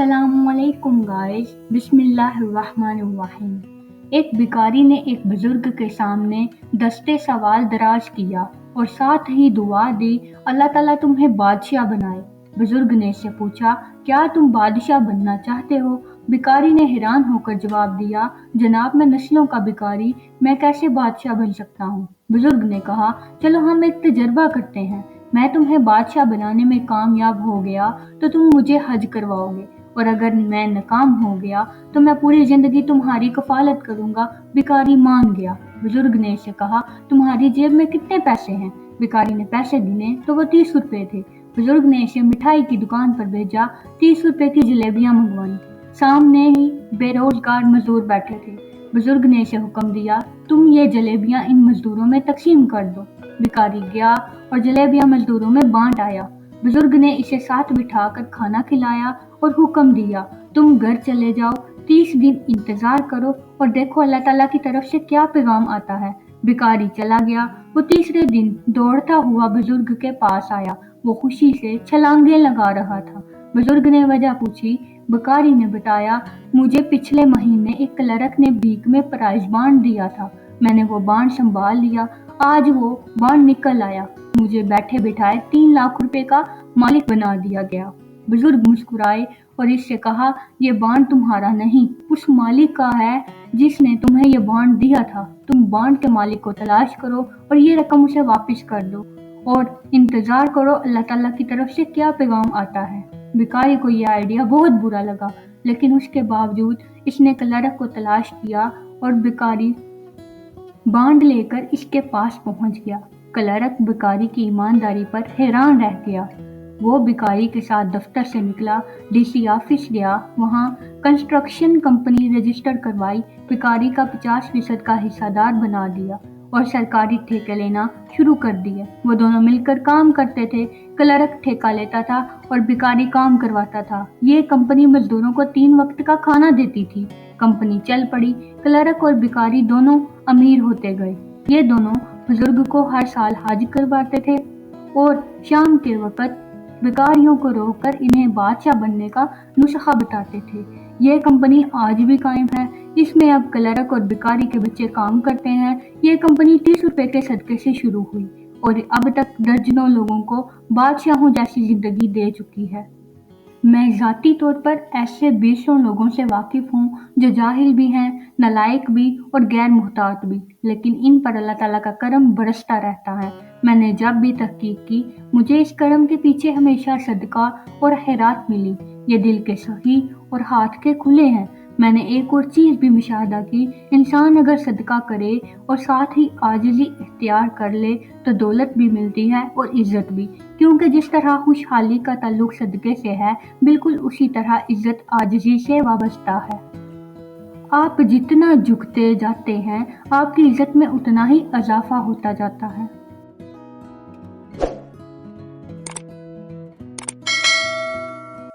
अस्सलामुअलैकुम गाइस, बिस्मिल्लाहिर्रहमानिर्रहीम। एक भिखारी ने एक बुजुर्ग के सामने दस्ते सवाल दराज किया और साथ ही दुआ दी, अल्लाह ताला तुम्हें बादशाह बनाए। बुजुर्ग ने इससे पूछा, क्या तुम बादशाह बनना चाहते हो? भिखारी ने हैरान होकर जवाब दिया, जनाब मैं नस्लों का भिखारी, मैं कैसे बादशाह बन सकता हूँ? बुजुर्ग ने कहा, चलो हम एक तजर्बा करते हैं। मैं तुम्हें बादशाह बनाने में कामयाब हो गया तो तुम मुझे हज करवाओगे, और अगर मैं नाकाम हो गया तो मैं पूरी जिंदगी तुम्हारी कफालत करूंगा। भिखारी मान गया। बुजुर्ग ने इसे कहा, तुम्हारी जेब में कितने पैसे हैं? भिखारी ने पैसे गिने तो वो 30 रुपए थे। बुजुर्ग ने इसे मिठाई की दुकान पर भेजा, 30 रुपए की जलेबियां मंगवाई। सामने ही बेरोजगार मजदूर बैठे थे। बुजुर्ग ने इसे हुक्म दिया, तुम ये जलेबियां इन मजदूरों में तकसीम कर दो। भिखारी गया और जलेबियां मजदूरों में बांट आया। बुजुर्ग ने इसे साथ बिठाकर खाना खिलाया और हुक्म दिया, तुम घर चले जाओ, 30 दिन इंतजार करो और देखो अल्लाह ताला की तरफ से क्या पैगाम आता है। भिखारी चला गया। वो तीसरे दिन दौड़ता हुआ बुजुर्ग के पास आया। वो खुशी से छलांगे लगा रहा था। बुजुर्ग ने वजह पूछी। भिखारी ने बताया, मुझे पिछले महीने एक क्लर्क ने भीख में प्राइज बांट दिया था। मैंने वो बांट संभाल लिया। आज वो बांट निकल आया। मुझे बैठे बिठाए 3 लाख रुपए का मालिक बना दिया गया। बुजुर्ग मुस्कुराए और इससे कहा, ये बांट तुम्हारा नहीं, उस मालिक का है जिसने तुम्हें ये बांट दिया था। तुम बांट के मालिक को तलाश करो और ये रकम उसे वापस कर दो और इंतजार करो अल्लाह ताला की तरफ से क्या पैगाम आता है। भिखारी को यह आइडिया बहुत बुरा लगा, लेकिन उसके बावजूद इसने क्लर्क को तलाश किया और भिखारी बांड लेकर इसके पास पहुंच गया। क्लर्क भिखारी की ईमानदारी पर हैरान रह गया। वो भिखारी के साथ दफ्तर से निकला, डीसी ऑफिस गया, वहां कंस्ट्रक्शन कंपनी रजिस्टर करवाई, भिखारी का 50% का हिस्सेदार बना दिया और सरकारी ठेके लेना शुरू कर दिए। वो दोनों मिलकर काम करते थे। क्लर्क ठेका लेता था और भिखारी काम करवाता था। ये कंपनी मजदूरों को 3 वक्त का खाना देती थी। कंपनी चल पड़ी। क्लर्क और भिखारी दोनों अमीर होते गए। ये दोनों बुजुर्ग को हर साल हज करवाते थे और शाम के वक्त भिखारियों को रोककर इन्हें बादशाह बनने का नुस्खा बताते थे। ये कंपनी आज भी कायम है। इसमें अब क्लर्क और भिखारी के बच्चे काम करते हैं। ये कंपनी 30 रुपए के सदके से शुरू हुई और अब तक दर्जनों लोगों को बादशाहों जैसी जिंदगी दे चुकी है। मैं ज़ाती तौर पर ऐसे 20 लोगों से वाकिफ़ हूँ जो जाहिल भी हैं, नालायक भी और गैर मुहतात भी, लेकिन इन पर अल्लाह ताला का करम बरसता रहता है। मैंने जब भी तहकीक की, मुझे इस करम के पीछे हमेशा सदका और खैरात मिली। ये दिल के सही और हाथ के खुले हैं। मैंने एक और चीज़ भी मुशाहदा की, इंसान अगर सदका करे और साथ ही आजिज़ी इख्तियार कर ले तो दौलत भी मिलती है और इज़्ज़त भी, क्योंकि जिस तरह खुशहाली का ताल्लुक सदके से है, बिल्कुल उसी तरह इज़्ज़त आजिज़ी से वाबस्ता है। आप जितना झुकते जाते हैं, आपकी इज़्ज़त में उतना ही इजाफा होता जाता है।